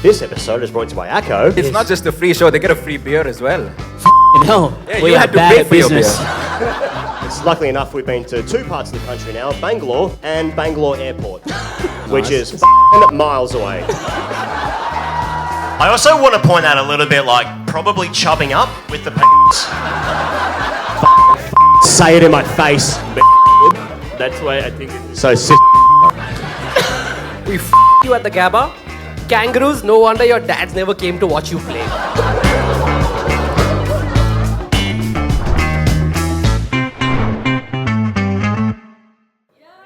This episode is brought to you by ACKO. It's not just a free show, they get a free beer as well. No, yeah, we you are had to bad pay at for your business. It's luckily enough we've been to two parts of the country now, Bangalore and Bangalore Airport, which is miles away. I also want to point out a little bit like probably chubbing up with the say it in my face. That's why I think it's So We you at the Gabba. Kangaroos, no wonder your dads never came to watch you play.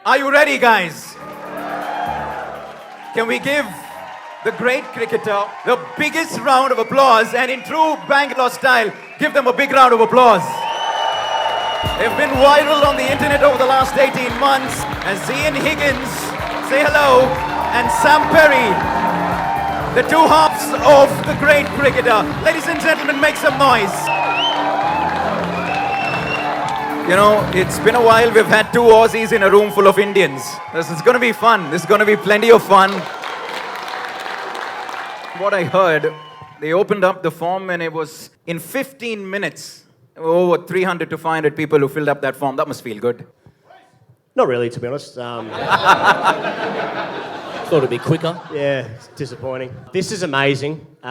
Are you ready, guys? Can we give the great cricketer the biggest round of applause, and in true Bangalore style, give them a big round of applause. They've been viral on the internet over the last 18 months as Ian Higgins, say hello, and Sam Perry, the two halves of the great cricketer. Ladies and gentlemen, make some noise. You know, it's been a while. We've had two Aussies in a room full of Indians. This is going to be fun. This is going to be plenty of fun. What I heard, they opened up the form and it was in 15 minutes, over 300 to 500 people who filled up that form. That must feel good. not really, to be honest. Thought it'd be quicker. Yeah, it's disappointing. This is amazing. We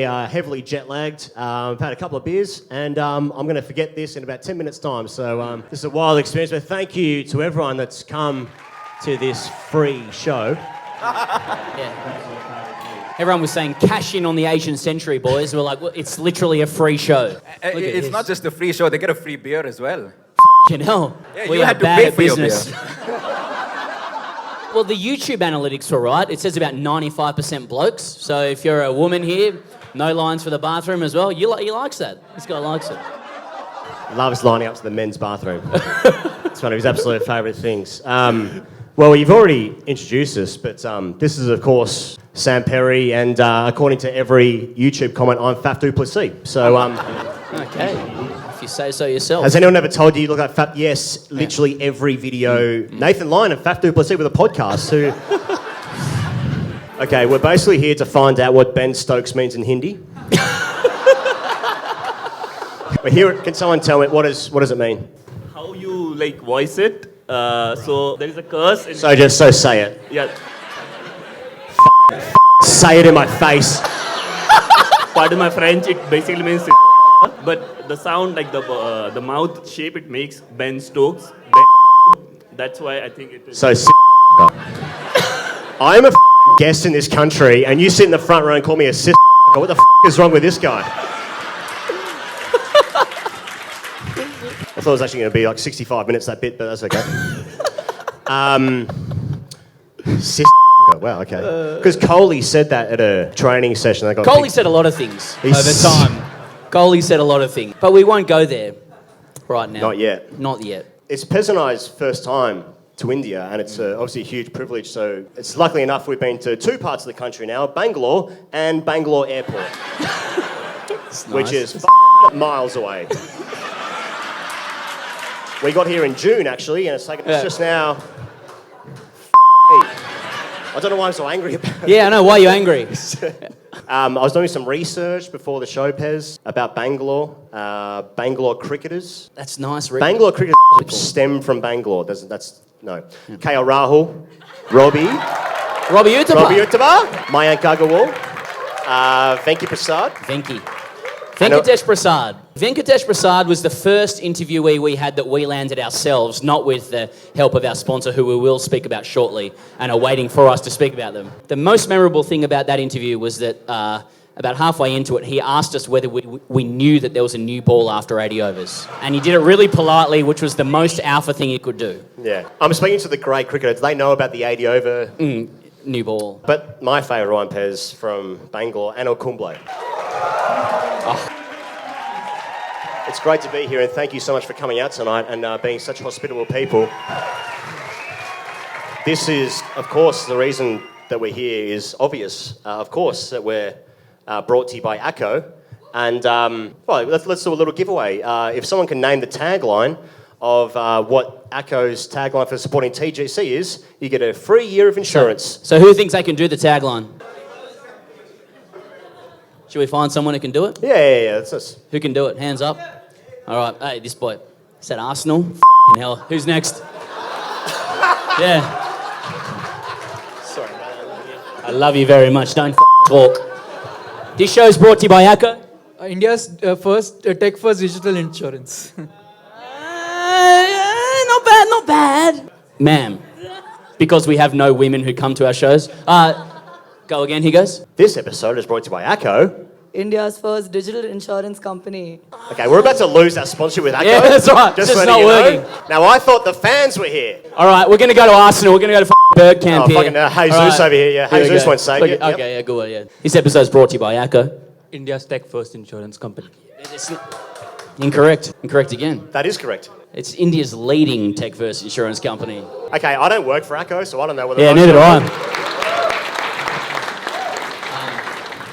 are heavily jet lagged. I've had a couple of beers, and I'm going to forget this in about 10 minutes' time. So this is a wild experience. But thank you to everyone that's come to this free show. Yeah. Everyone was saying, cash in on the Asian century, boys. We're like, well, it's literally a free show. It's not just a free show, they get a free beer as well. F***ing hell. Yeah, We you are had to bad pay at for your business. Well, the YouTube analytics were right. It says about 95% blokes. So if you're a woman here, no lines for the bathroom as well. He likes that. This guy likes it. Loves lining up to the men's bathroom. It's one of his absolute favourite things. Well, you've already introduced us, but this is, of course, Sam Perry, and according to every YouTube comment, I'm Faf du Plessis. So, Okay. If you say so yourself. has anyone ever told you you look like Faf? Yes, literally every video. Nathan Lyon and Faf du Plessis with a podcast. Who? Okay, we're basically here to find out what Ben Stokes means in Hindi. We're here. Can someone tell me what does it mean? how you like voice it. So there is a curse. In So say it. yeah, Say it in my face. pardon my French. It basically means, but the sound like the mouth shape it makes Ben Stokes. That's why I think it is. So I'm a guest in this country, and you sit in the front row and call me a cis. What the is wrong with this guy? I thought it was actually going to be like 65 minutes, that bit, but that's okay. Cis. Wow, okay. Because Coley said that at a training session. They got Coley picked. said a lot of things He's- over time. Coley said a lot of things. But we won't go there right now. Not yet. Not yet. It's Pez and I's first time to India, and it's obviously a huge privilege. So it's luckily enough we've been to two parts of the country now, Bangalore and Bangalore Airport, which is miles away. We got here in June, actually, and it's taken us just now. I don't know why I'm so angry about it. Yeah, I know. Why are you angry? I was doing some research before the show, Pez, about Bangalore, Bangalore cricketers. That's nice. Bangalore cricketers stem from Bangalore. No. KL Rahul, Robbie Uttapa, Mayank Agarwal, Venki Prasad. Venkatesh Prasad. Venkatesh Prasad was the first interviewee we had that we landed ourselves, not with the help of our sponsor, who we will speak about shortly, and are waiting for us to speak about them. The most memorable thing about that interview was that about halfway into it, he asked us whether we knew that there was a new ball after 80 overs. And he did it really politely, which was the most alpha thing he could do. Yeah. I'm speaking to the great cricketers. Do they know about the 80 over? New ball. But my favourite one, Pez, from Bangalore, Anil Kumble. It's great to be here, and thank you so much for coming out tonight and being such hospitable people. This is, of course, the reason that we're here is obvious. Of course, that we're brought to you by ACKO. And, well, let's do a little giveaway. If someone can name the tagline of what ACKO's tagline for supporting TGC is, you get a free year of insurance. So who thinks they can do the tagline? Should we find someone who can do it? Yeah, that's us. Who can do it? Hands up. All right. Hey, this boy. Is that Arsenal? F***ing hell. Who's next? Yeah. Sorry, mate. I love you very much. Don't talk. This show is brought to you by ACKO. India's first tech-first digital insurance. Not bad. Ma'am, because we have no women who come to our shows. Go again, he goes. This episode is brought to you by ACKO. India's first digital insurance company. Okay, we're about to lose our sponsorship with ACKO. Yeah, that's right. Just letting not you working. know. Now, I thought the fans were here. All right, we're going to go to Arsenal. We're going to go to Bergkamp here. Fucking Jesus All right. over here. Yeah, Here we Jesus go. won't say Look, it. Okay, yeah, good one, yeah. This episode is brought to you by ACKO. India's tech-first insurance company. It's incorrect. Incorrect again. That is correct. It's India's leading tech-first insurance company. Okay, I don't work for ACKO, so I don't know whether. Yeah, neither do I.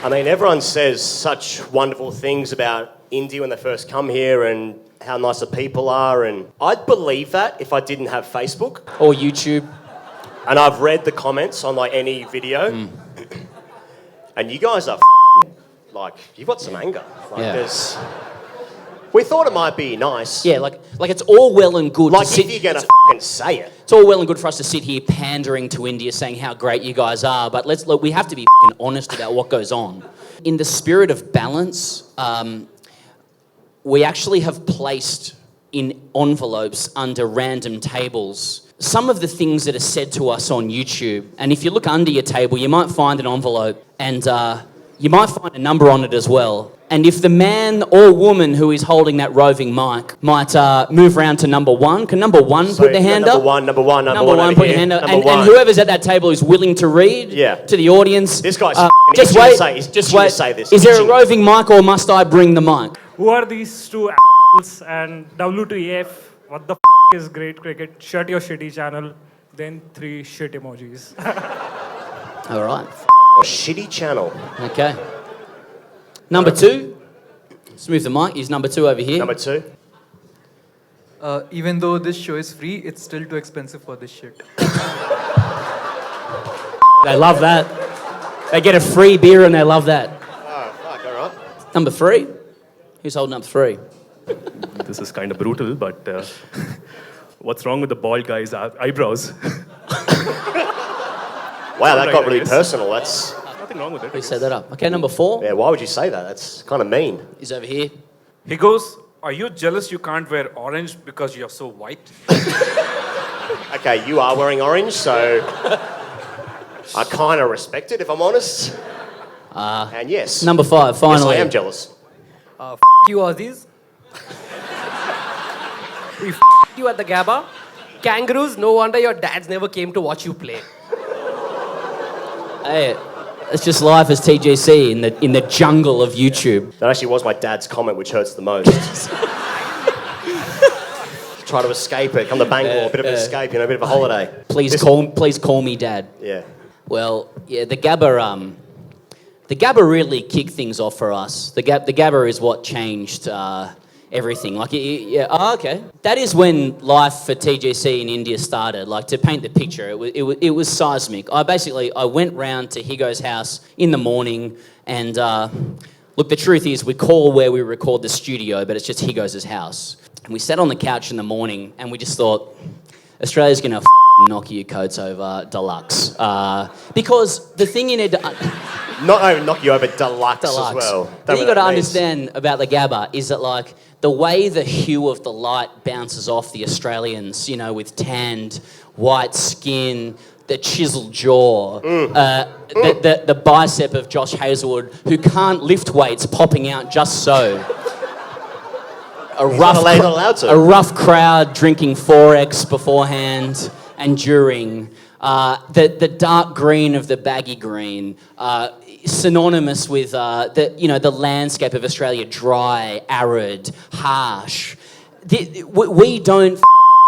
I mean, everyone says such wonderful things about India when they first come here and how nice the people are, and I'd believe that if I didn't have Facebook. Or YouTube. And I've read the comments on like any video, and you guys are like, you've got some anger. Like, Yeah. we thought it might be nice. Yeah, like it's all well and good Like to sit... if you're gonna say it. It's all well and good for us to sit here pandering to India, saying how great you guys are, but we have to be honest about what goes on. In the spirit of balance, we actually have placed in envelopes under random tables some of the things that are said to us on YouTube. And if you look under your table, you might find an envelope, and you might find a number on it as well. And if the man or woman who is holding that roving mic might move around to number one, can number one put their hand up? Number one, Put your hand up. And whoever's at that table is willing to read to the audience. This guy's just itching wait. to say, he's Just itching to wait. say this. Is there a Itching. roving mic, or must I bring the mic? Who are these two assholes and W2EF? What the is great cricket? Shut your shitty channel. Then 3 shit emojis. All right. A shitty channel. Okay. Number 2. Let's move the mic. He's number 2 over here. Number 2. Even though this show is free, it's still too expensive for this shit. They love that. They get a free beer and they love that. Oh, fuck, all right. Number 3. Who's holding up 3? This is kind of brutal, but what's wrong with the bald guy's eyebrows? Wow, that got I really guess. personal. That's... Nothing wrong with it. Who set that up? Okay, number 4 Yeah, why would you say that? That's kind of mean. is over here. He goes, are you jealous you can't wear orange because you're so white? Okay, you are wearing orange, so I kind of respect it, if I'm honest. And yes. Number 5, finally. Yes, I am jealous. You Aussies. We you at the Gabba. Kangaroos, no wonder your dads never came to watch you play. Hey, it's just life as TGC in the jungle of YouTube. That actually was my dad's comment, which hurts the most. Try to escape it, come to Bangalore, a bit of an escape, a bit of a holiday. Please call me Dad. Yeah. Well, yeah, the Gabba really kicked things off for us. The Gabba is what changed everything. Like, okay. That is when life for TGC in India started. Like, to paint the picture, it was seismic. I went round to Higo's house in the morning, and look, the truth is, we call where we record the studio, but it's just Higo's house. And we sat on the couch in the morning, and we just thought, Australia's gonna knock your coats over deluxe. Because the thing you need to... Not only knock you over, deluxe as well. The thing you got to understand about the Gabba is that, like, the way the hue of the light bounces off the Australians, you know, with tanned white skin, the chiseled jaw, the bicep of Josh Hazelwood, who can't lift weights popping out just so. A rough crowd drinking 4X beforehand and during. The dark green of the baggy green, synonymous with the landscape of Australia, dry, arid, harsh. We don't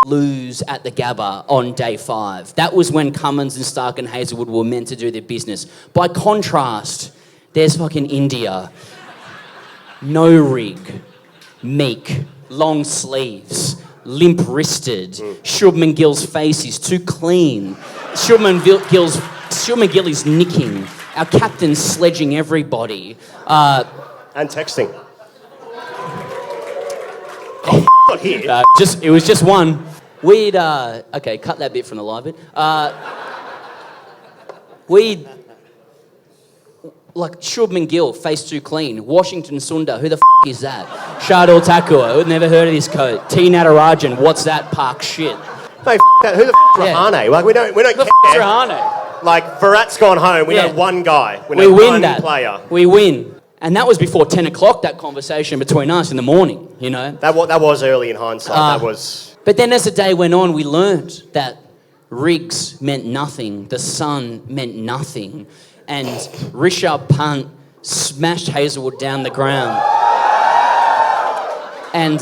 lose at the Gabba on day 5. That was when Cummins and Stark and Hazelwood were meant to do their business. By contrast, there's fucking India. No rig, meek, long sleeves, limp-wristed. Shubman Gill's face is too clean. Shubman Gill is nicking our captain's sledging everybody. And texting. Not here. It was just one. We'd okay, cut that bit from the live bit. We'd like Shubman Gill, face too clean. Washington Sundar, who the is that? Shardul Thakur, I'd never heard of this coat. T Natarajan, what's that park shit? Mate, that. Who the Rahane? Like we don't care. Rahane? Like Virat's gone home. We know one guy. We win one that. player. We win. And that was before 10 o'clock, that conversation between us in the morning, you know. That was early in hindsight. That was. But then as the day went on, we learned that rigs meant nothing, the sun meant nothing, and Rishabh Pant smashed Hazelwood down the ground. And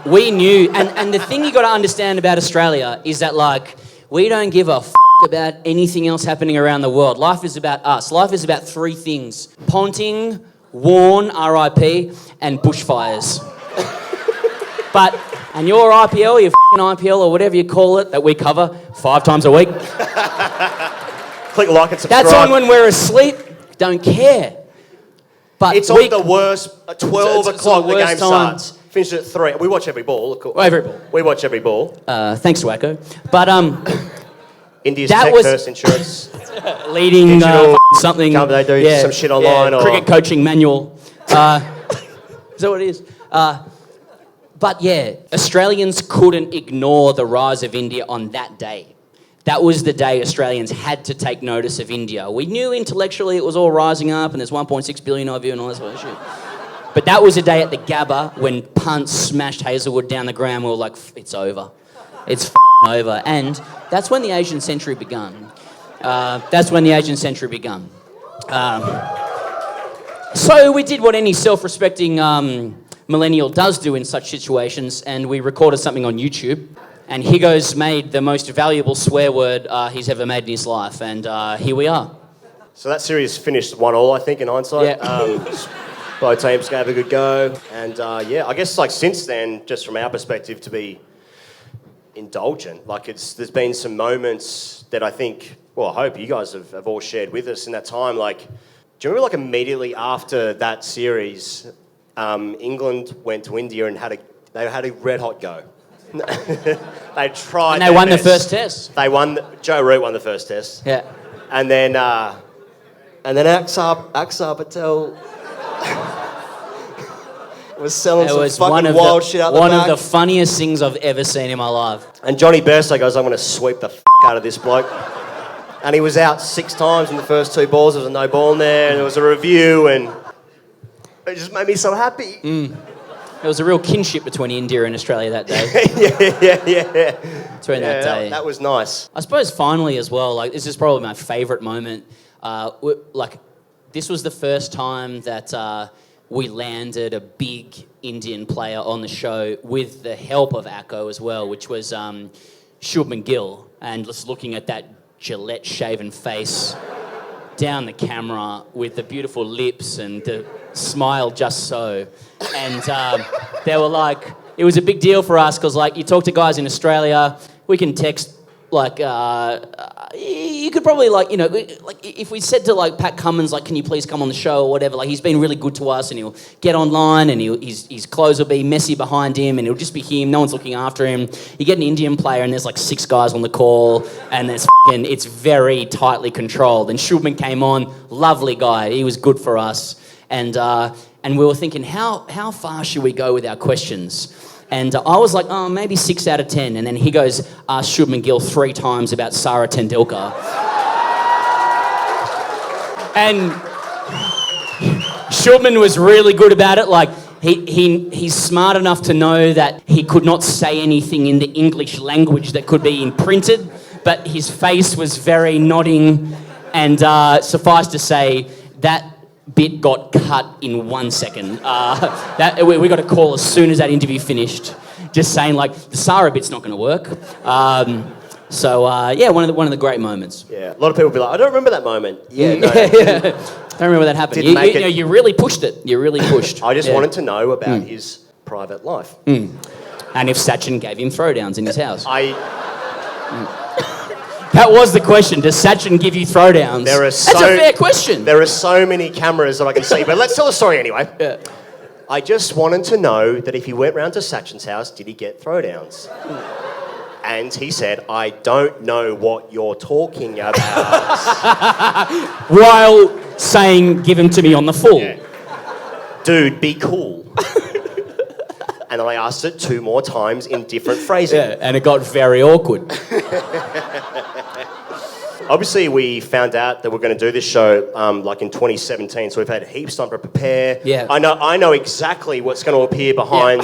we knew, and the thing you got to understand about Australia is that, like, we don't give a about anything else happening around the world. Life is about us. Life is about three things: Ponting, Warn, RIP, and bushfires. And your IPL, your IPL or whatever you call it, that we cover 5 times a week. Click like and subscribe. That's on when we're asleep. Don't care. But it's on the worst. At 12 o'clock, the game starts. Finishes at 3. We watch every ball. Every ball. We watch every ball. Thanks to ACKO. But India's Tech First Insurance. Leading something. They do some shit online. Or cricket coaching manual. Is that what it is? But yeah, Australians couldn't ignore the rise of India on that day. That was the day Australians had to take notice of India. We knew intellectually it was all rising up and there's 1.6 billion of you and all this sort of shit. But that was a day at the Gabba when Punt smashed Hazelwood down the ground. We were like, it's over. It's over. And that's when the Asian century began. So we did what any self-respecting millennial does do in such situations, and we recorded something on YouTube. And Higo's made the most valuable swear word he's ever made in his life, and here we are. So that series finished 1-1, I think, in hindsight. Yeah. Both teams gave a good go, and I guess like since then, just from our perspective, to be indulgent. Like there's been some moments that I think, well, I hope you guys have all shared with us in that time. Like, do you remember like immediately after that series, England went to India and they had a red hot go. They tried. And they won the first test. They won. Joe Root won the first test. Yeah. And then Axar Patel was selling some fucking wild shit out the back. One of the funniest things I've ever seen in my life. And Johnny Burso goes, I'm going to sweep the out of this bloke. And he was out 6 times in the first 2 balls. There was a no ball in there, and there was a review, and it just made me so happy. There was a real kinship between India and Australia that day. yeah. Between that day. That was nice. I suppose finally as well, like this is probably my favourite moment. This was the first time that we landed a big Indian player on the show with the help of ACKO as well, which was Shubman Gill. And just looking at that Gillette-shaven face down the camera with the beautiful lips and the smile just so. And they were like, it was a big deal for us because, like, you talk to guys in Australia, we can text, like, you could probably, like, you know, like if we said to, like, Pat Cummins, like, can you please come on the show or whatever, like, he's been really good to us and he'll get online and his clothes will be messy behind him and it'll just be him, no one's looking after him. You get an Indian player and there's, like, 6 guys on the call and it's very tightly controlled. And Shubman came on, lovely guy, he was good for us. And we were thinking, how far should we go with our questions? And I was like, oh, maybe 6 out of 10. And then he goes, ask Shubman Gill 3 times about Sara Tendulkar. And Shubman was really good about it. Like, he's smart enough to know that he could not say anything in the English language that could be imprinted, but his face was very nodding. And suffice to say, that bit got cut in 1 second. We got a call as soon as that interview finished, just saying like the Sara bit's not going to work. One of the great moments. Yeah, a lot of people be like, I don't remember that moment. Yeah, no, don't remember that happened. You really pushed it. You really pushed. I just wanted to know about his private life. And if Sachin gave him throwdowns in his house. That was the question. Does Sachin give you throwdowns? That's a fair question. There are so many cameras that I can see, but let's tell the story anyway. Yeah. I just wanted to know that if he went round to Sachin's house, did he get throwdowns? And he said, I don't know what you're talking about. While saying, give him to me on the full. Yeah. Dude, be cool. And then I asked it 2 more times in different phrasing. Yeah, and it got very awkward. Obviously, we found out that we're going to do this show like in 2017, so we've had heaps of time to prepare. Yeah. I know exactly what's going to appear behind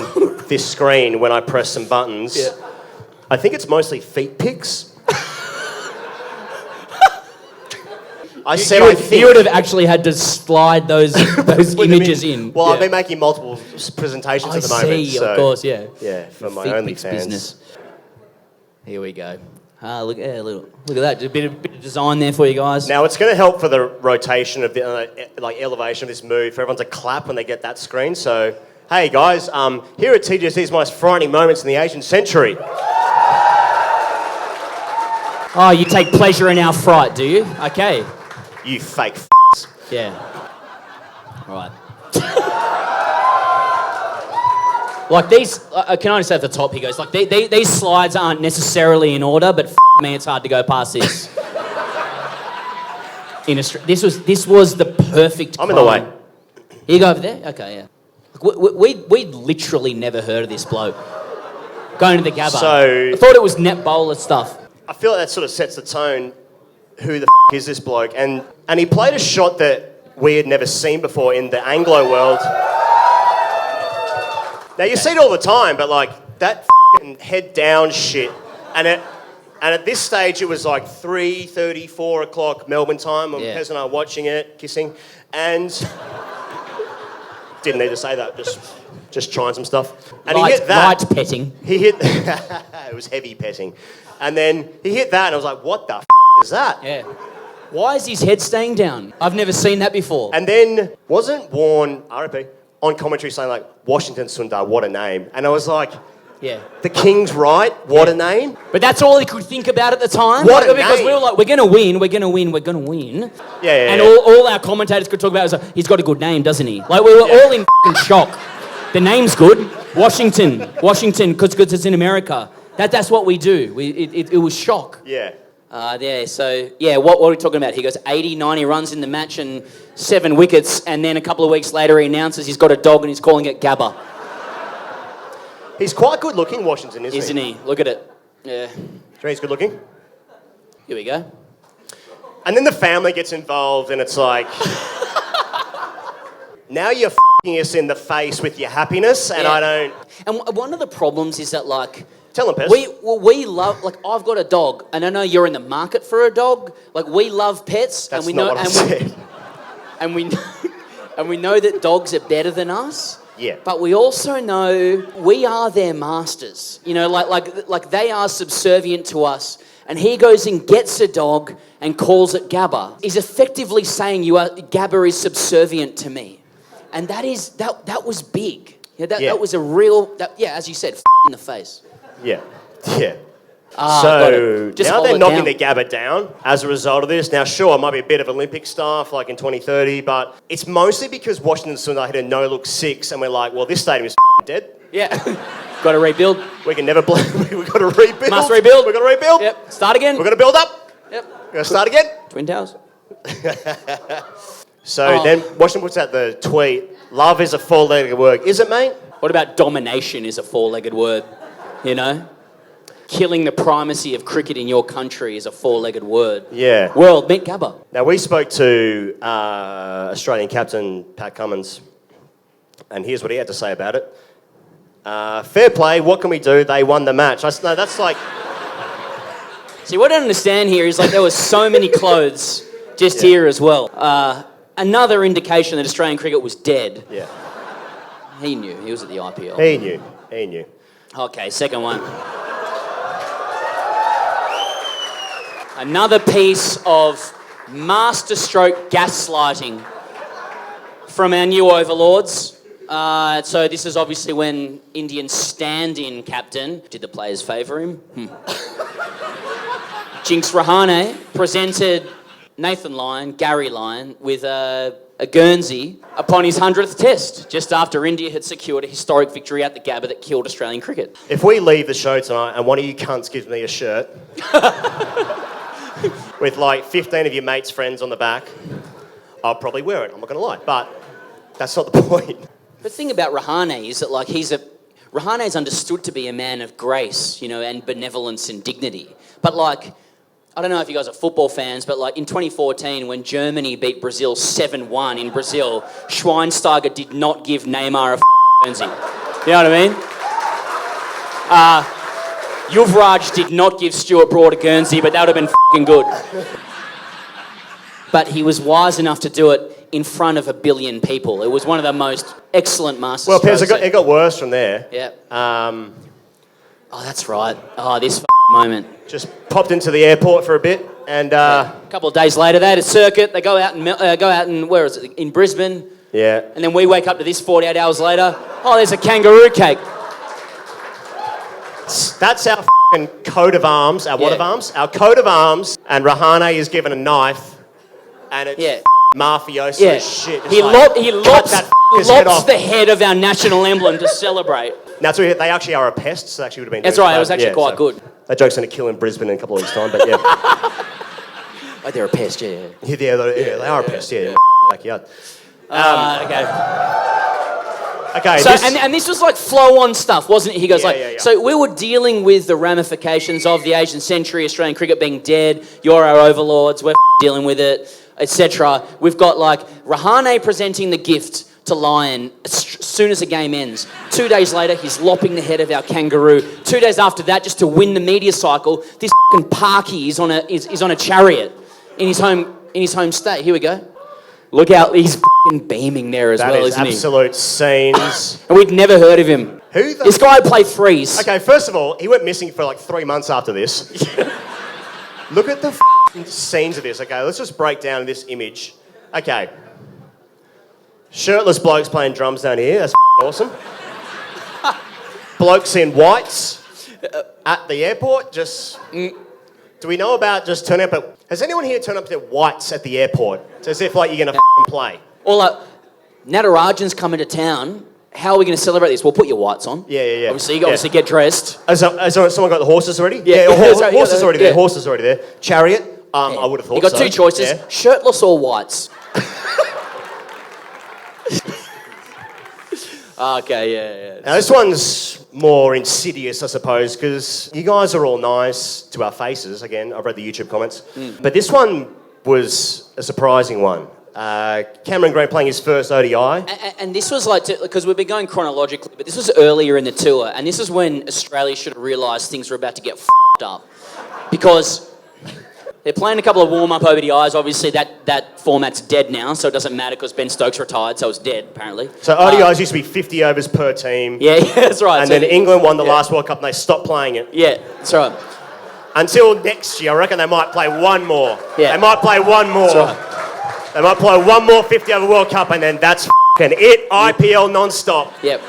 this screen when I press some buttons. Yeah. I think it's mostly feet pics. I said I think. You would have actually had to slide those images in. Well, yeah. I've been making multiple presentations at the moment. I see, of course, yeah. Yeah, for my Feet OnlyFans. pics business. Here we go. Look at that. Just a bit of design there for you guys. Now, it's going to help for the rotation of the elevation of this move, for everyone to clap when they get that screen. So, hey guys, here at TGSC's most frightening moments in the Asian century. Oh, you take pleasure in our fright, do you? Okay. You fake Yeah. Right. Like these, can I just say at the top, he goes, like these slides aren't necessarily in order, but me, it's hard to go past this. This was the perfect I'm in the way. You go over there? Okay, yeah. We literally never heard of this bloke. Going to the Gabba. So- I thought it was net bowler stuff. I feel like that sort of sets the tone. Who the is this bloke? And he played a shot that we had never seen before in the Anglo world. Now, you see it all the time, but like that head down shit. And at this stage, it was like 3:30, 4 o'clock Melbourne time. Yeah. Pez and I were watching it, kissing. And didn't need to say that, just trying some stuff. And he hit that. Light petting. He hit, it was heavy petting. And then he hit that and I was like, what the is that? Yeah. Why is his head staying down? I've never seen that before. And then wasn't Warren, RIP, on commentary saying like, Washington Sundar, what a name. And I was like, yeah. the King's right, what a name. But that's all he could think about at the time. What a because name. we were like, we're going to win, we're going to win, we're going to win. Yeah. And all our commentators could talk about was like, he's got a good name, doesn't he? Like, we were all in shock. The name's good. Washington, because it's in America. That's what we do. It was shock. Yeah. What are we talking about? He goes 80, 90 runs in the match and 7 wickets, and then a couple of weeks later he announces he's got a dog and he's calling it Gabba. He's quite good looking, Washington, Isn't he? Look at it. Yeah. Do you think he's good looking? Here we go. And then the family gets involved and it's like, now you're f***ing us in the face with your happiness and I don't... And one of the problems is that, like... Tell him, Pez. We love, like, I've got a dog, and I know you're in the market for a dog. Like, we love pets, That's and we not know, what I said. and we know that dogs are better than us. Yeah. But we also know we are their masters. You know, like they are subservient to us. And he goes and gets a dog and calls it Gabba. He's effectively saying Gabba is subservient to me, and that was big. That was a real as you said, in the face. Yeah. So Just now hold they're it knocking down. the Gabba down as a result of this. Now, sure, it might be a bit of Olympic stuff like in 2030, but it's mostly because Washington Sundar hit a no-look 6 and we're like, well, this stadium is dead. Yeah. Got to rebuild. We can never blame. We've got to rebuild. Must rebuild. We've got to rebuild. Yep. Start again. We're going to build up. Yep. We're going to start again. Twin Towers. So then Washington puts out the tweet, love is a four-legged word. Is it, mate? What about domination is a four-legged word? You know? Killing the primacy of cricket in your country is a four-legged word. Yeah. World, meet Gabba. Now, we spoke to Australian captain Pat Cummins, and here's what he had to say about it. Fair play, what can we do? They won the match. No, that's like... See, what I don't understand here is like there were so many clothes just here as well. Another indication that Australian cricket was dead. Yeah. He knew. He was at the IPL. He knew. Okay, second one. Another piece of masterstroke gaslighting from our new overlords. So this is obviously when Indian stand-in captain. Did the players favour him? Jinx Rahane presented Nathan Lyon, Gary Lyon, with a Guernsey upon his 100th test, just after India had secured a historic victory at the Gabba that killed Australian cricket. If we leave the show tonight and one of you cunts gives me a shirt with like 15 of your mates' friends on the back, I'll probably wear it, I'm not going to lie. But that's not the point. The thing about Rahane is that like Rahane is understood to be a man of grace, you know, and benevolence and dignity. But like, I don't know if you guys are football fans, but like in 2014 when Germany beat Brazil 7-1 in Brazil, Schweinsteiger did not give Neymar a Guernsey. You know what I mean? Yuvraj did not give Stuart Broad a Guernsey, but that would have been fucking good. But he was wise enough to do it in front of 1 billion people. It was one of the most excellent masterstrokes. Well, Piers, it got worse from there. Yeah. Oh, that's right. Oh, this moment. Just popped into the airport for a bit, and A couple of days later, they had a circuit. They go out and where is it? In Brisbane. yeah. And then we wake up to this 48 hours later. Oh, there's a kangaroo cake. That's our f***ing coat of arms, our what Yeah. of arms? Our coat of arms, and Rahane is given a knife, and it's mafioso Yeah. shit. Just He like, cut that f***er's head lops off. the head of our national emblem to celebrate. That's what they actually are a pest, so actually would have been. That's doing right, it was bad. actually quite good. That joke's going to kill in Brisbane in a couple of weeks' time, but yeah. Oh, they're a pest, yeah. yeah, they are a pest, yeah. Backyard. Okay. Okay, So, and this was like flow-on stuff, wasn't it? He goes Yeah. so we were dealing with the ramifications of the Asian century, Australian cricket being dead, you're our overlords, we're dealing with it, etc. We've got like Rahane presenting the gift to Lyon as soon as the game ends. 2 days later, he's lopping the head of our kangaroo. 2 days after that, just to win the media cycle, this fucking Parky is on a chariot in his home state. Here we go. Look out, he's fucking beaming there as that well, is isn't he? absolute scenes. And we'd never heard of him. Who the... This guy played threes. Okay, first of all, he went missing for like 3 months after this. Look at the f***ing scenes of this. Okay, let's just break down this image. Okay. Shirtless blokes playing drums down here. That's awesome. Blokes in whites at the airport. Just... Do we know about just turning up at... Has anyone here turned up to their whites at the airport? It's as if like you're going to play. Or like, Natarajan's coming to town. How are we going to celebrate this? We'll put your whites on. Yeah. Obviously get dressed. Has someone got the horses already? Yeah. Sorry, horses already there. yeah. Horses already there. Chariot. I would have thought You got so. two choices, Yeah. shirtless or whites. Okay, yeah. Now this one's more insidious, I suppose, because you guys are all nice to our faces. Again, I've read the YouTube comments. But this one was a surprising one. Cameron Green playing his first ODI. And this was like, because we've been going chronologically, but this was earlier in the tour, and this is when Australia should have realised things were about to get f***ed up. Because they're playing a couple of warm-up ODIs. Obviously, that format's dead now, so it doesn't matter because Ben Stokes retired, so it's dead, apparently. So ODIs used to be 50 overs per team. Yeah, that's right. And So then England won the last World Cup and they stopped playing it. Yeah, that's right. Until next year, I reckon they might play one more. Yeah. They might play one more. That's right. They might play one more 50 over World Cup and then that's f***ing it. IPL non-stop. Yep.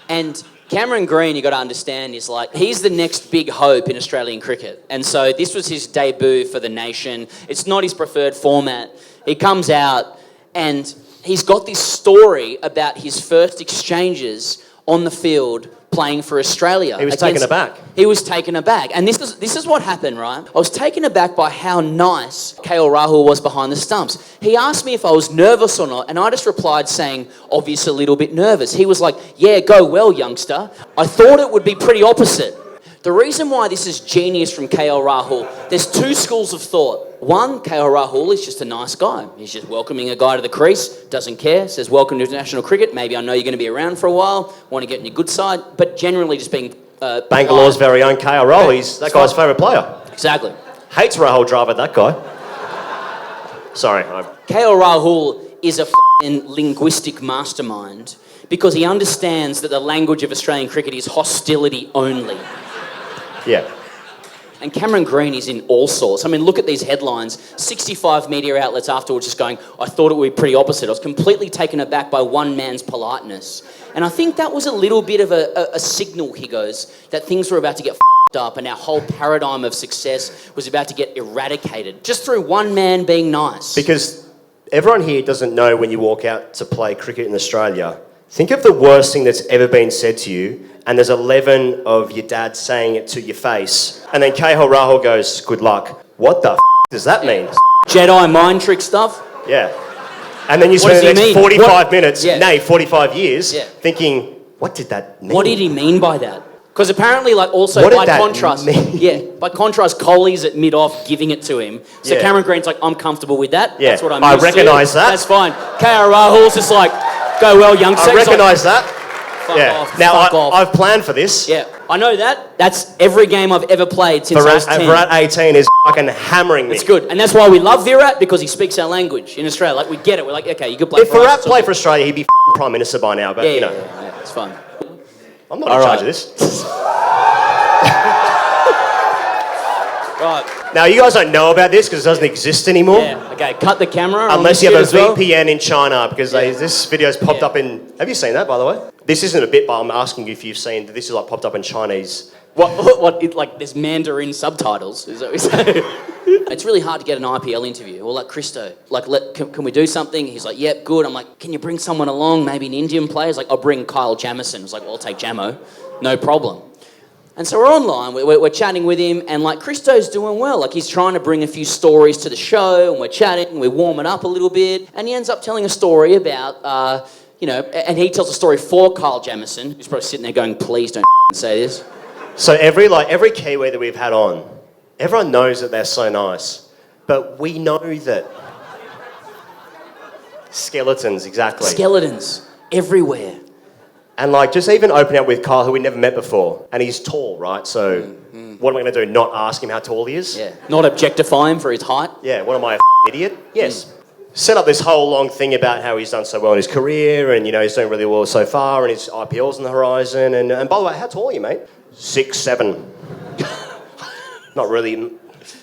And Cameron Green, you got to understand, is like, he's the next big hope in Australian cricket. And so this was his debut for the nation. It's not his preferred format. He comes out and he's got this story about his first exchanges on the field playing for Australia. He was taken aback. He was taken aback. And this is what happened, right? I was taken aback by how nice KL Rahul was behind the stumps. He asked me if I was nervous or not, and I just replied saying, obviously a little bit nervous. He was like, yeah, go well, youngster. I thought it would be pretty opposite. The reason why this is genius from KL Rahul, there's two schools of thought. One, KL Rahul is just a nice guy. He's just welcoming a guy to the crease, doesn't care, says welcome to international cricket. Maybe I know you're going to be around for a while, want to get in your good side, but generally just being... Bangalore's very own KL Rahul. He's that guy's favourite player. Exactly. Hates Rahul Dravid, that guy. Sorry. KL Rahul is a f***ing linguistic mastermind because he understands that the language of Australian cricket is hostility only. Yeah. And Cameron Green is in all sorts. I mean, look at these headlines. 65 media outlets afterwards just going, I thought it would be pretty opposite. I was completely taken aback by one man's politeness. And I think that was a little bit of a signal, he goes, that things were about to get f***ed up and our whole paradigm of success was about to get eradicated just through one man being nice. Because everyone here doesn't know when you walk out to play cricket in Australia, think of the worst thing that's ever been said to you, and there's 11 of your dad saying it to your face, and then Kehal Rahul goes, good luck. What the does that mean? Jedi mind trick stuff? Yeah. And then you What spend the does he next mean? 45 minutes, Yeah. nay, 45 years, Yeah. thinking, what did that mean? What did he mean by that? Because apparently, like, also What did by that contrast, mean? by contrast, Kohli's at mid-off giving it to him. So Yeah. Cameron Green's like, I'm comfortable with that. Yeah. That's what I'm I used to. recognise that. That's fine. KR Rahul's just like, go well, youngster. I He's like, recognise that. fuck Yeah. off, Now, fuck off. I've planned for this. Yeah, I know that. That's every game I've ever played since I was 10. Virat 18 is fucking hammering me. It's good. And that's why we love Virat, because he speaks our language in Australia. Like, we get it. We're like, okay, you could play If for us. Virat It's all played good. for Australia, he'd be Prime Minister by now, but, Yeah, you know. yeah, it's fun. I'm not All in right. charge of this. Right. Now, you guys don't know about this because it doesn't exist anymore. Yeah, okay, cut the camera. on Unless this you have a shit as well. VPN in China, because this video's popped Yeah. up in... Have you seen that, by the way? This isn't a bit, but I'm asking you if you've seen... This is like popped up in Chinese. Like, there's Mandarin subtitles. Is that what you're saying? It's really hard to get an IPL interview. Or like, Christo, like, can we do something? He's like, yep, good. I'm like, can you bring someone along, maybe an Indian player? He's like, I'll bring Kyle Jamieson. He's like, well, I'll take Jamo. No problem. And so we're online, we're chatting with him, and like, Christo's doing well. Like, he's trying to bring a few stories to the show, and we're chatting, we're warming up a little bit, and he ends up telling a story about, and he tells a story for Kyle Jamieson, who's probably sitting there going, please don't say this. So every Kiwi that we've had on, everyone knows that they're so nice, but we know that... Skeletons, exactly. Skeletons everywhere. And like, just even opening up with Kyle, who we never met before, and he's tall, right? So what am I going to do, not ask him how tall he is? Yeah. Not objectify him for his height. Yeah, what am I, a idiot? Yes. Set up this whole long thing about how he's done so well in his career, and, you know, he's doing really well so far, and his IPL's on the horizon, and by the way, how tall are you, mate? 6'7". Not really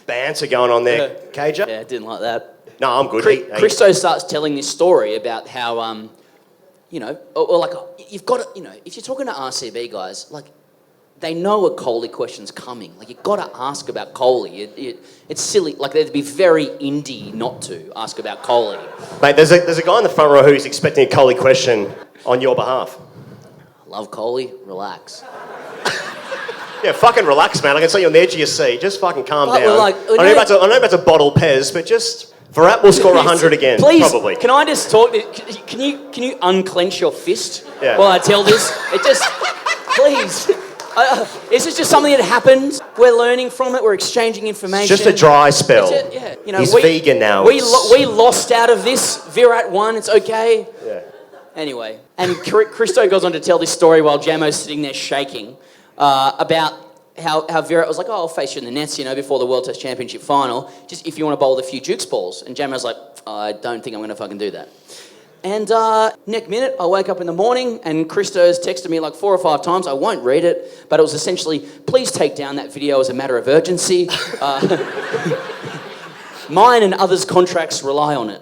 banter going on there, KJ? Yeah, didn't like that. No, I'm good. Christo starts telling this story about how, you've got to, if you're talking to RCB guys, like, they know a Kohli question's coming. Like, you've got to ask about Kohli. It's silly. Like, they'd be very indie not to ask about Kohli. Mate, there's a guy in the front row who's expecting a Kohli question on your behalf. I love Kohli. Relax. Yeah, fucking relax, man. I can see you on the edge of your seat. Just fucking calm But down. like, I know you're about to bottle Pez, but just... Virat will score 100 again, Please, probably. can I just talk? Can you unclench your fist Yeah. while I tell this? It just, please. This is just something that happened. We're learning from it. We're exchanging information. It's just a dry spell. Yeah, He's vegan now. We lost out of this. Virat won. It's okay. Yeah. Anyway, and Christo goes on to tell this story while Jamo's sitting there shaking about how Virat was like, oh, I'll face you in the nets, before the World Test Championship final, just if you want to bowl a few Jukes balls. And Jamo's like, I don't think I'm going to fucking do that. And next minute, I wake up in the morning and Christo's texted me like 4 or 5 times. I won't read it, but it was essentially, please take down that video as a matter of urgency. Mine and others' contracts rely on it.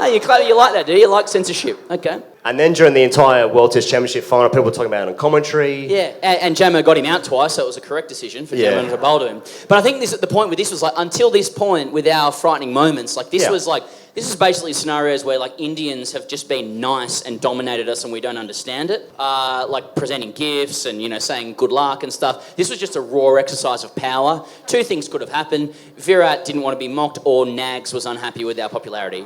You like that, do you? You like censorship. Okay. And then during the entire World Test Championship final, people were talking about it on commentary. Yeah, and Jamo got him out twice, so it was a correct decision for Jamo to bowl to him. But I think the point with this was like, until this point, with our frightening moments, like this was like, this is basically scenarios where like Indians have just been nice and dominated us and we don't understand it. Like presenting gifts and, saying good luck and stuff. This was just a raw exercise of power. 2 things could have happened. Virat didn't want to be mocked, or Nags was unhappy with our popularity.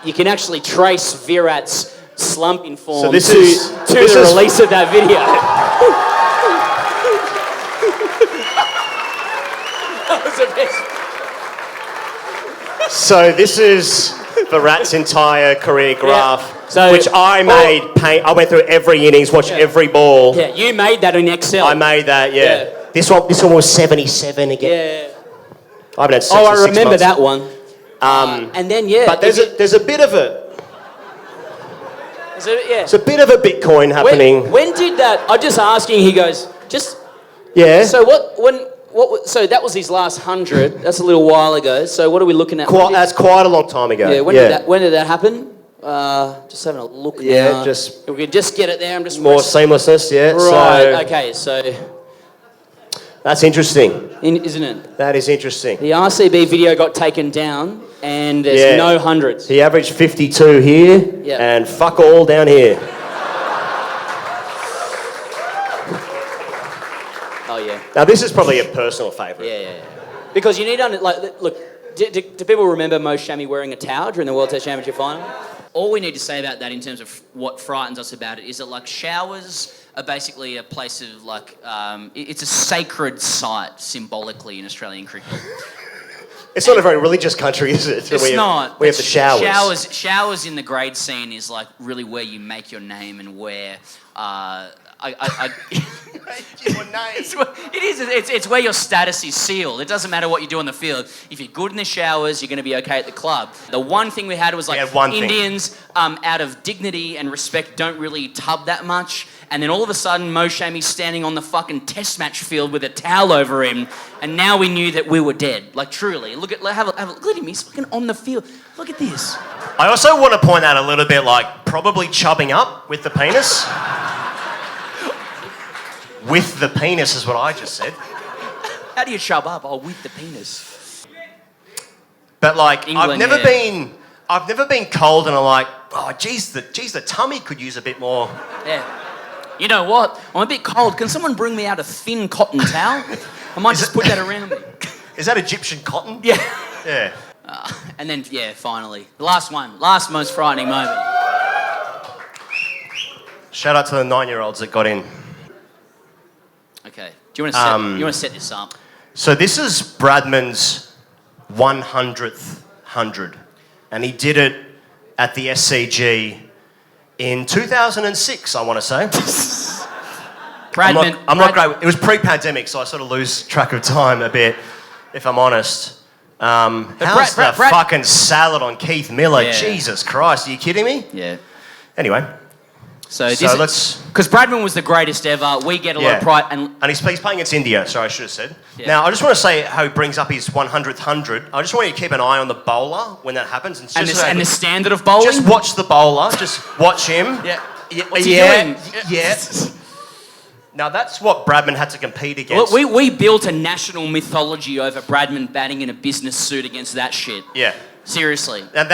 You can actually trace Virat's slump in form to the release of that video. That was the best. So this is Virat's entire career graph, So- which I made. I went through every innings, watched every ball. Yeah, you made that in Excel. I made that, yeah. This one was 77 again. Yeah. I haven't had sex Oh, in I 6 remember months. that one. And then, But there's a bit of a... yeah. It's a bit of a Bitcoin happening. When did that? I'm just asking. He goes, Yeah. So so that was his last 100. That's a little while ago. So what are we looking at? That's quite a long time ago. Yeah. When did that happen? Just having a look Yeah, now. just- If we could just get it there. I'm just... More seamlessness, yeah. Right, okay, so... That's interesting. Isn't it? That is interesting. The RCB video got taken down and there's Yeah. no hundreds. He averaged 52 here Yeah. and fuck all down here. Oh, yeah. Now, this is probably a personal favourite. Yeah. Because you need to... Look, do people remember Mo Shami wearing a towel during the World Test Championship final? All we need to say about that in terms of what frightens us about it is that, like, showers are basically a place of, like, it's a sacred site symbolically in Australian cricket. It's not a very religious country, is it? It's not. We have the showers. Showers in the grade scene is, like, really where you make your name and where... It's where your status is sealed. It doesn't matter what you do on the field. If you're good in the showers, you're going to be okay at the club. The one thing we had was, like, Indians, out of dignity and respect, don't really tub that much. And then all of a sudden, Mo Shami's standing on the fucking test match field with a towel over him, and now we knew that we were dead. Like, truly. Look at him. He's fucking on the field. Look at this. I also want to point out a little bit, like, probably chubbing up with the penis. With the penis is what I just said. How do you chub up? Oh, with the penis. But, like, England, I've never been cold and I'm like, oh, geez, the tummy could use a bit more. Yeah. You know what? I'm a bit cold. Can someone bring me out a thin cotton towel? I might just put that around me. Is that Egyptian cotton? Yeah. Yeah. And then, finally. The last most frightening moment. Shout out to the 9-year-olds that got in. Okay. Do you want to set this up? So this is Bradman's 100th 100. And he did it at the SCG in 2006, I want to say. Bradman... I'm not great. It was pre-pandemic, so I sort of lose track of time a bit, if I'm honest. How's the fucking salad on Keith Miller? Yeah. Jesus Christ, are you kidding me? Yeah. Anyway. So let's... Because Bradman was the greatest ever. We get a lot of pride. And he's playing against India, so I should have said. Yeah. Now, I just want to say how he brings up his 100th 100. I just want you to keep an eye on the bowler when that happens. And the standard of bowling? Just watch the bowler. Just watch him. Yeah. What's he doing? Yeah. Now, that's what Bradman had to compete against. Look, we built a national mythology over Bradman batting in a business suit against that shit. Yeah. Seriously. And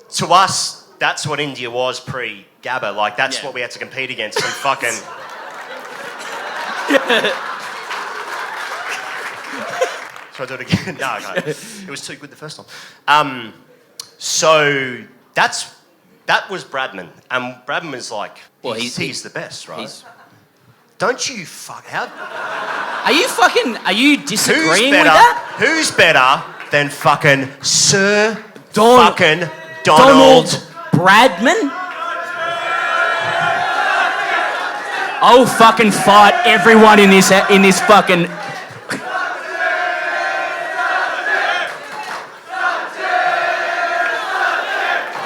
to us, that's what India was pre-Gabba. Like, that's what we had to compete against. Some fucking... Should I do it again? No, it was too good the first time. So that was Bradman. And Bradman is like, he's the best, right? Don't you fuck... Are you disagreeing with that? Who's better than fucking Sir Donald Bradman? I'll fucking fight everyone in this fucking...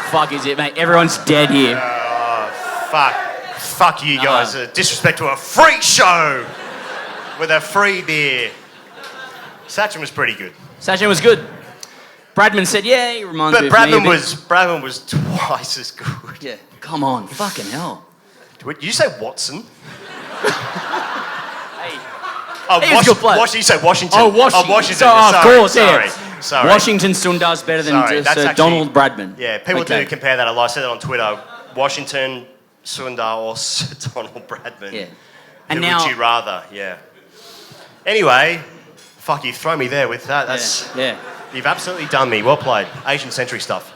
Fuck is it, mate? Everyone's dead here. Fuck you guys. Disrespect to a free show with a free beer. Sachin was pretty good. Sachin was good. Bradman said, yeah, he reminds me of Bradman was twice as good. Yeah, come on, fucking hell. Did you say Watson? He was a good player. You said Washington. Oh, Washington. Sorry, of course, sorry. Washington Sundar's better than Sir Donald Bradman. Yeah, people do compare that a lot. I said that on Twitter. Washington, Sundar, or Sir Donald Bradman. Yeah. Who would you rather? Yeah. Anyway, fuck, you throw me there with that. That's... Yeah. You've absolutely done me. Well played. Asian century stuff.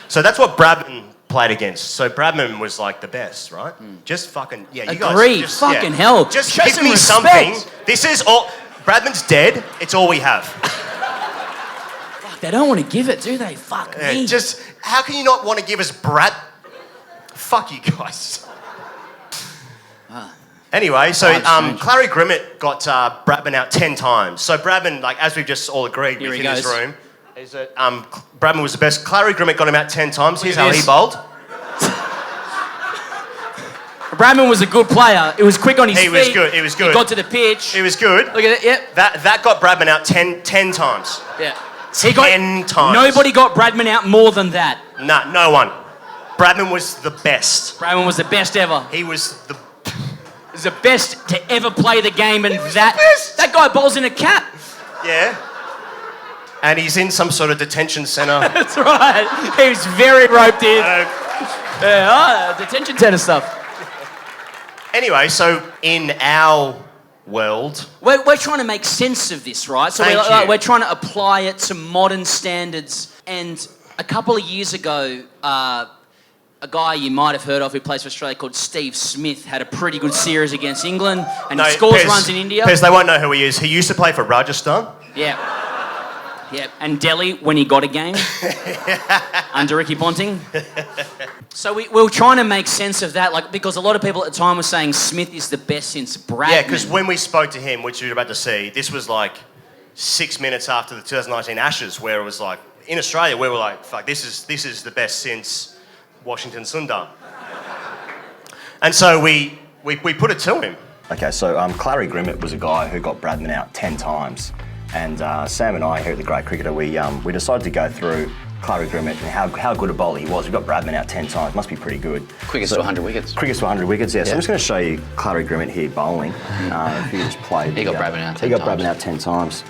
So that's what Bradman played against. So Bradman was like the best, right? Just fucking... Yeah, you Agreed. guys... Fucking hell. Just show give me respect. something. This is all... Bradman's dead. It's all we have. Fuck, they don't want to give it, do they? Fuck me. Just... How can you not want to give us Brad... Fuck you guys. Anyway, so Clary Grimmett got Bradman out 10 times. So Bradman, like as we've just all agreed within this room, is that Bradman was the best. Clary Grimmett got him out 10 times. Here's how he bowled. Bradman was a good player. It was quick on his feet. He was good. He got to the pitch. He was good. Look at it, yep. That got Bradman out 10 times. Yeah. 10 times. Nobody got Bradman out more than that. Nah, no one. Bradman was the best. Bradman was the best ever. He was the... He was the best to ever play the game, and that guy bowls in a cap. Yeah. And he's in some sort of detention centre. That's right. He was very roped in. Detention centre stuff. Anyway, so in our world... We're trying to make sense of this, right? So we're trying to apply it to modern standards. And a couple of years ago, a guy you might have heard of who plays for Australia called Steve Smith had a pretty good series against England, and he scores runs in India. Pez, they won't know who he is. He used to play for Rajasthan. Yeah. Yeah, and Delhi when he got a game under Ricky Ponting. So we were trying to make sense of that, like, because a lot of people at the time were saying Smith is the best since Bradman. Yeah, because when we spoke to him, which you're about to see, this was like 6 minutes after the 2019 Ashes, where it was like, in Australia, we were like, fuck, this is the best since Washington Sundar. And so we put it to him. Okay, so Clary Grimmett was a guy who got Bradman out 10 times. And Sam and I here at The Great Cricketer, we decided to go through Clary Grimmett and how good a bowler he was. We got Bradman out 10 times, must be pretty good. Quickest to 100 wickets. Quickest to 100 wickets, yeah. So I'm just going to show you Clary Grimmett here bowling. If you just play. He got Bradman out 10 times. He got Bradman out 10 times.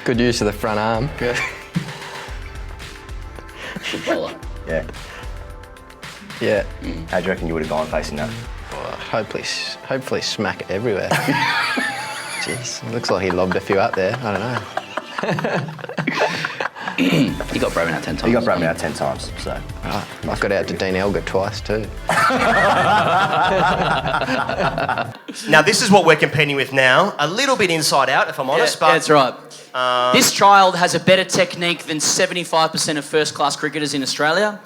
Good use of the front arm. Good. Good bowler. Yeah. Yeah. How do you reckon you would have gone facing that? Hopefully smack it everywhere. Jeez, looks like he lobbed a few up there. I don't know. He got Bradman out 10 times. He got Bradman out 10 times, so. Right. I've got out to Dean Elgar twice too. Now, this is what we're competing with now. A little bit inside out, if I'm honest. Yeah, but that's right. This child has a better technique than 75% of first-class cricketers in Australia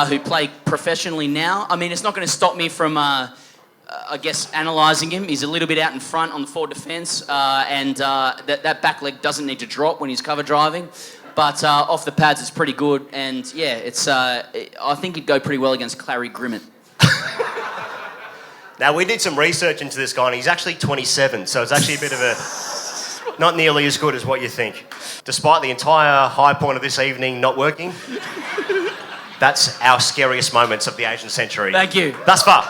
who play professionally now. I mean, it's not going to stop me from... I guess analysing him. He's a little bit out in front on the forward defence, and that back leg doesn't need to drop when he's cover driving. But off the pads, it's pretty good, and yeah, it's. I think he'd go pretty well against Clary Grimmett. Now, we did some research into this guy, and he's actually 27, so it's actually a bit of a... not nearly as good as what you think. Despite the entire high point of this evening not working, that's our scariest moments of the Asian century. Thank you. Thus far.